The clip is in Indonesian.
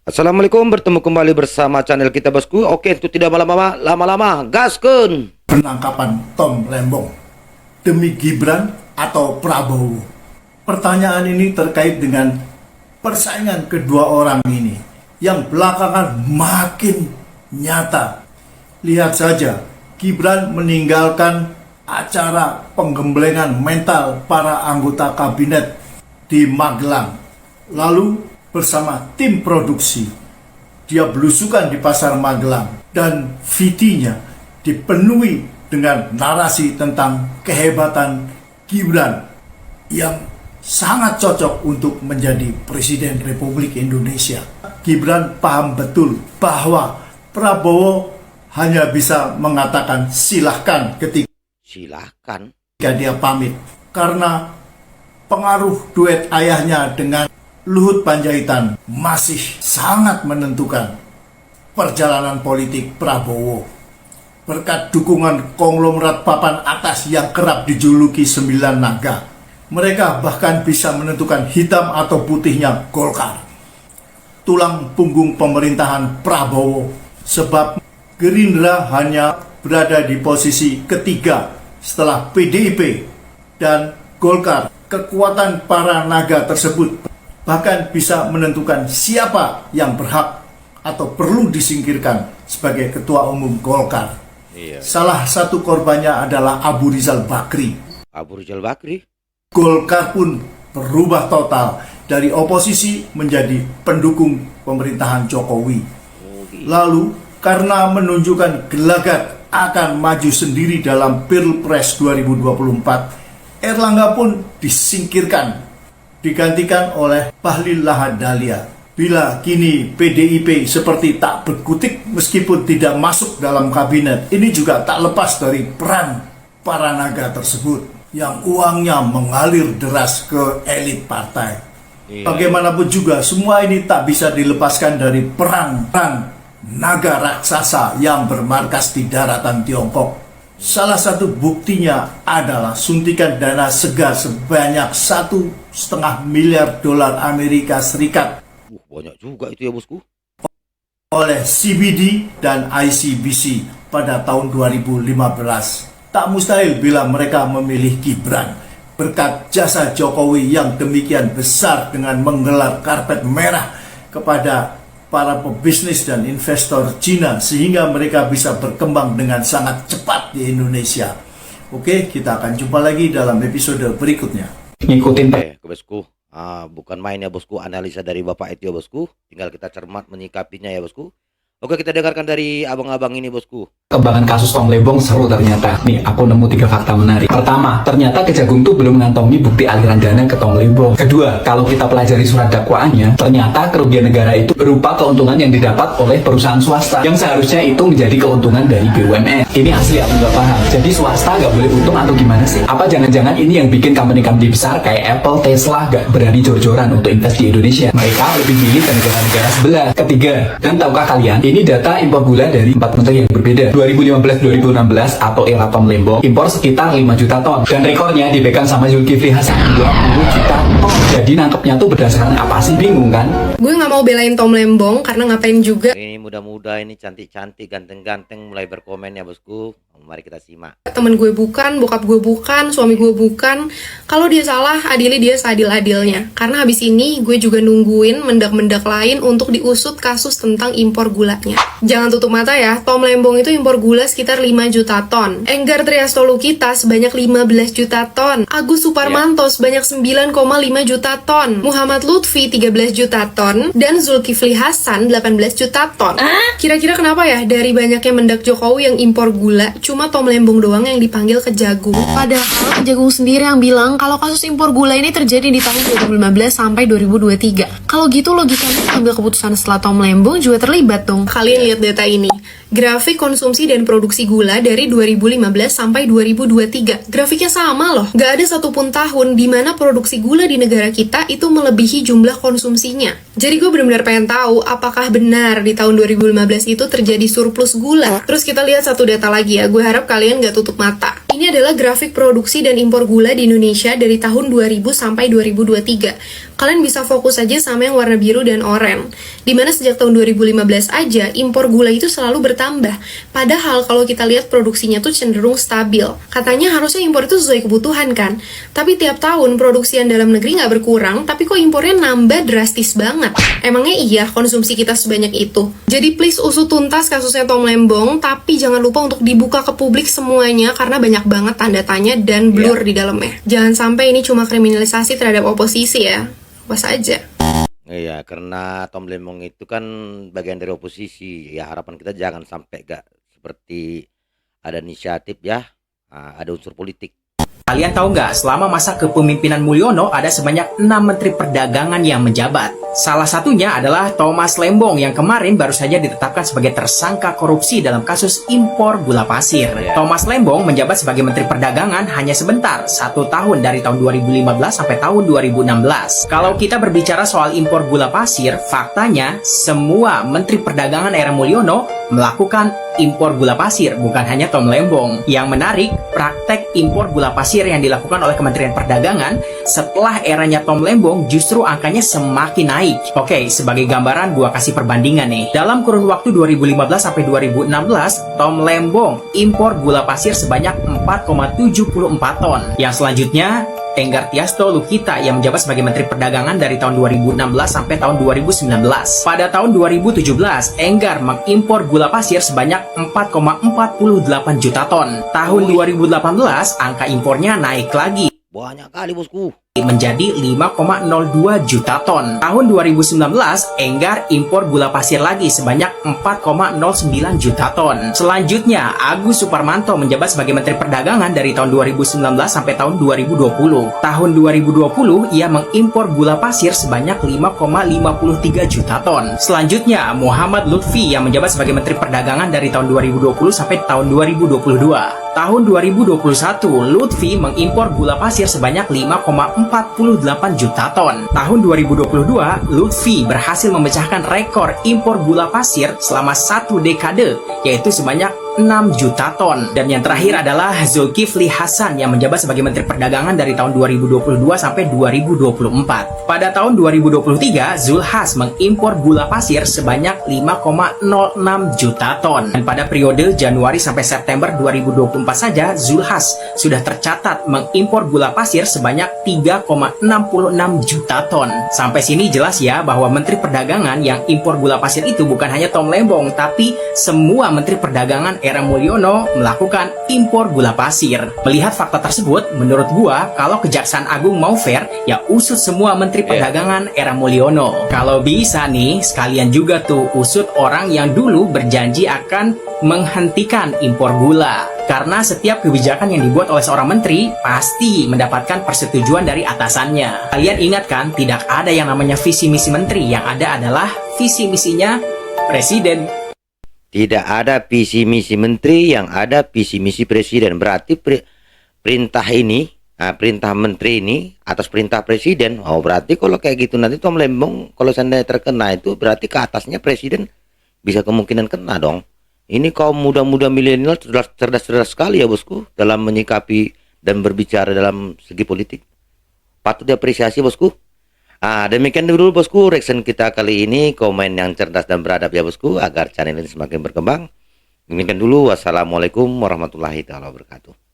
Assalamualaikum, bertemu kembali bersama channel kita bosku. Oke, untuk tidak lama-lama, gaskun. Penangkapan Tom Lembong demi Gibran atau Prabowo. Pertanyaan ini terkait dengan persaingan kedua orang ini yang belakangan makin nyata. Lihat saja, Gibran meninggalkan acara penggemblengan mental para anggota kabinet di Magelang. Lalu bersama tim produksi, dia belusukan di pasar Magelang dan VT-nya dipenuhi dengan narasi tentang kehebatan Gibran yang sangat cocok untuk menjadi Presiden Republik Indonesia. Gibran paham betul bahwa Prabowo hanya bisa mengatakan silahkan ketika dia pamit, karena pengaruh duet ayahnya dengan Luhut Panjaitan masih sangat menentukan perjalanan politik Prabowo. Berkat dukungan konglomerat papan atas yang kerap dijuluki 9 naga, mereka bahkan bisa menentukan hitam atau putihnya Golkar, tulang punggung pemerintahan Prabowo. Sebab Gerindra hanya berada di posisi ketiga setelah PDIP dan Golkar. Kekuatan para naga tersebut bahkan bisa menentukan siapa yang berhak atau perlu disingkirkan sebagai ketua umum Golkar. Salah satu korbannya adalah Abu Rizal Bakri. Golkar pun berubah total dari oposisi menjadi pendukung pemerintahan Jokowi. Lalu karena menunjukkan gelagat akan maju sendiri dalam Pilpres 2024, Erlangga pun disingkirkan, digantikan oleh Bahlil Lahadalia. Bila kini PDIP seperti tak berkutik meskipun tidak masuk dalam kabinet, ini juga tak lepas dari peran para naga tersebut yang uangnya mengalir deras ke elit partai. Bagaimanapun juga, semua ini tak bisa dilepaskan dari peran naga raksasa yang bermarkas di daratan Tiongkok. Salah satu buktinya adalah suntikan dana segar sebanyak $1,5 miliar Amerika Serikat. Banyak juga itu ya bosku. Oleh CBD dan ICBC pada tahun 2015. Tak mustahil bila mereka memilih Gibran berkat jasa Jokowi yang demikian besar dengan menggelar karpet merah kepada para pebisnis dan investor Cina sehingga mereka bisa berkembang dengan sangat cepat di Indonesia. Oke, kita akan jumpa lagi dalam episode berikutnya. Ngikutin Bosku, bukan main ya bosku, analisa dari Bapak itu ya bosku. Tinggal kita cermat menyikapinya ya bosku. Oke, kita dengarkan dari abang-abang ini bosku. Kembangan kasus Tom Lembong seru ternyata. Nih, aku nemu 3 fakta menarik. Pertama, ternyata Kejagung tuh belum mengantongi bukti aliran dana ke Tom Lembong. Kedua, kalau kita pelajari surat dakwaannya, ternyata kerugian negara itu berupa keuntungan yang didapat oleh perusahaan swasta yang seharusnya itu menjadi keuntungan dari BUMN. Ini asli aku nggak paham. Jadi swasta nggak boleh untung atau gimana sih? Apa jangan-jangan ini yang bikin company-company besar kayak Apple, Tesla nggak berani jor-joran untuk invest di Indonesia? Mereka lebih milih ke negara-negara sebelah. Ketiga, dan tahukah kalian, ini data impor gula dari 4 menteri yang berbeda. 2015-2016 atau era Tom Lembong impor sekitar 5 juta ton dan rekornya dipegang sama Zulkifli Hasan 20 juta ton. Jadi nangkepnya tuh berdasarkan apa sih, bingung kan? Gue nggak mau belain Tom Lembong karena ngapain juga. Ini muda-muda, ini cantik-cantik, ganteng-ganteng mulai berkomen ya bosku. Mari kita simak. Temen gue bukan, bokap gue bukan, suami gue bukan. Kalau dia salah, adili dia seadil-adilnya. Karena habis ini gue juga nungguin mendak-mendak lain untuk diusut kasus tentang impor gulanya. Jangan tutup mata ya, Tom Lembong itu impor gula sekitar 5 juta ton. Enggar Triastolukita sebanyak 15 juta ton. Agus Suparmanto sebanyak 9,5 juta ton. Muhammad Lutfi 13 juta ton. Dan Zulkifli Hasan 18 juta ton. Kira-kira kenapa ya dari banyaknya mendak Jokowi yang impor gula, cuma Tom Lembong doang yang dipanggil Kejagung? Padahal Kejagung sendiri yang bilang kalau kasus impor gula ini terjadi di tahun 2015 sampai 2023. Kalau gitu logikanya ambil keputusan setelah Tom Lembong juga terlibat dong. Kalian lihat data ini. Grafik konsumsi dan produksi gula dari 2015 sampai 2023. Grafiknya sama loh. Gak ada satupun tahun di mana produksi gula di negara kita itu melebihi jumlah konsumsinya. Jadi gue benar-benar pengen tahu apakah benar di tahun 2015 itu terjadi surplus gula. Terus kita lihat satu data lagi ya. Gue harap kalian gak tutup mata. Ini adalah grafik produksi dan impor gula di Indonesia dari tahun 2000 sampai 2023. Kalian bisa fokus aja sama yang warna biru dan oranye. Dimana sejak tahun 2015 aja, impor gula itu selalu bertambah. Padahal kalau kita lihat produksinya tuh cenderung stabil. Katanya harusnya impor itu sesuai kebutuhan kan? Tapi tiap tahun produksian dalam negeri nggak berkurang, tapi kok impornya nambah drastis banget. Emangnya iya konsumsi kita sebanyak itu? Jadi please usut tuntas kasusnya Tom Lembong, tapi jangan lupa untuk dibuka ke publik semuanya karena banyak banget tanda tanya dan blur di dalamnya. Jangan sampai ini cuma kriminalisasi terhadap oposisi ya. Awas aja. Iya, karena Tom Lembong itu kan bagian dari oposisi. Ya harapan kita jangan sampai gak seperti ada inisiatif ya, ada unsur politik. Kalian tahu nggak, selama masa kepemimpinan Mulyono ada sebanyak 6 menteri perdagangan yang menjabat. Salah satunya adalah Thomas Lembong yang kemarin baru saja ditetapkan sebagai tersangka korupsi dalam kasus impor gula pasir. Thomas Lembong menjabat sebagai menteri perdagangan hanya sebentar, 1 tahun dari tahun 2015 sampai tahun 2016. Kalau kita berbicara soal impor gula pasir, faktanya semua menteri perdagangan era Mulyono melakukan impor gula pasir, bukan hanya Tom Lembong. Yang menarik, praktek impor gula pasir yang dilakukan oleh Kementerian Perdagangan setelah eranya Tom Lembong justru angkanya semakin naik. Oke, sebagai gambaran gua kasih perbandingan nih. Dalam kurun waktu 2015 sampai 2016, Tom Lembong impor gula pasir sebanyak 4,74 ton. Yang selanjutnya, Enggar Tiasto Lukita yang menjabat sebagai Menteri Perdagangan dari tahun 2016 sampai tahun 2019. Pada tahun 2017, Enggar mengimpor gula pasir sebanyak 4,48 juta ton. Tahun 2018, angka impornya naik lagi Banyak kali bosku. menjadi 5,02 juta ton. Tahun 2019, Enggar impor gula pasir lagi sebanyak 4,09 juta ton. Selanjutnya, Agus Suparmanto menjabat sebagai Menteri Perdagangan dari tahun 2019 sampai tahun 2020. Tahun 2020, ia mengimpor gula pasir sebanyak 5,53 juta ton. Selanjutnya, Muhammad Lutfi yang menjabat sebagai Menteri Perdagangan dari tahun 2020 sampai tahun 2022. Tahun 2021, Lutfi mengimpor gula pasir sebanyak 5,48 juta ton. Tahun 2022, Lutfi berhasil memecahkan rekor impor gula pasir selama 1 dekade, yaitu sebanyak 6 juta ton. Dan yang terakhir adalah Zulkifli Hasan yang menjabat sebagai Menteri Perdagangan dari tahun 2022 sampai 2024. Pada tahun 2023, Zulhas mengimpor gula pasir sebanyak 5,06 juta ton. Dan pada periode Januari sampai September 2024 saja, Zulhas sudah tercatat mengimpor gula pasir sebanyak 3,66 juta ton. Sampai sini jelas ya bahwa Menteri Perdagangan yang impor gula pasir itu bukan hanya Tom Lembong, tapi semua Menteri Perdagangan era Mulyono melakukan impor gula pasir. Melihat fakta tersebut, menurut gua, kalau Kejaksaan Agung mau fair, ya usut semua Menteri Perdagangan era Mulyono. Kalau bisa nih, sekalian juga tuh usut orang yang dulu berjanji akan menghentikan impor gula. Karena setiap kebijakan yang dibuat oleh seorang menteri pasti mendapatkan persetujuan dari atasannya. Kalian ingat kan, tidak ada yang namanya visi misi menteri, yang ada adalah visi misinya presiden. Tidak ada visi misi menteri, yang ada visi misi presiden. Berarti perintah ini, perintah menteri ini atas perintah presiden. Oh, berarti kalau kayak gitu nanti Tom Lembong kalau seandainya terkena itu berarti ke atasnya presiden bisa kemungkinan kena dong. Ini kaum muda-muda milenial cerdas-cerdas sekali ya bosku dalam menyikapi dan berbicara dalam segi politik. Patut diapresiasi bosku. Demikian dulu bosku reaction kita kali ini, komen yang cerdas dan beradab ya bosku agar channel ini semakin berkembang. Demikian dulu, wassalamualaikum warahmatullahi wabarakatuh.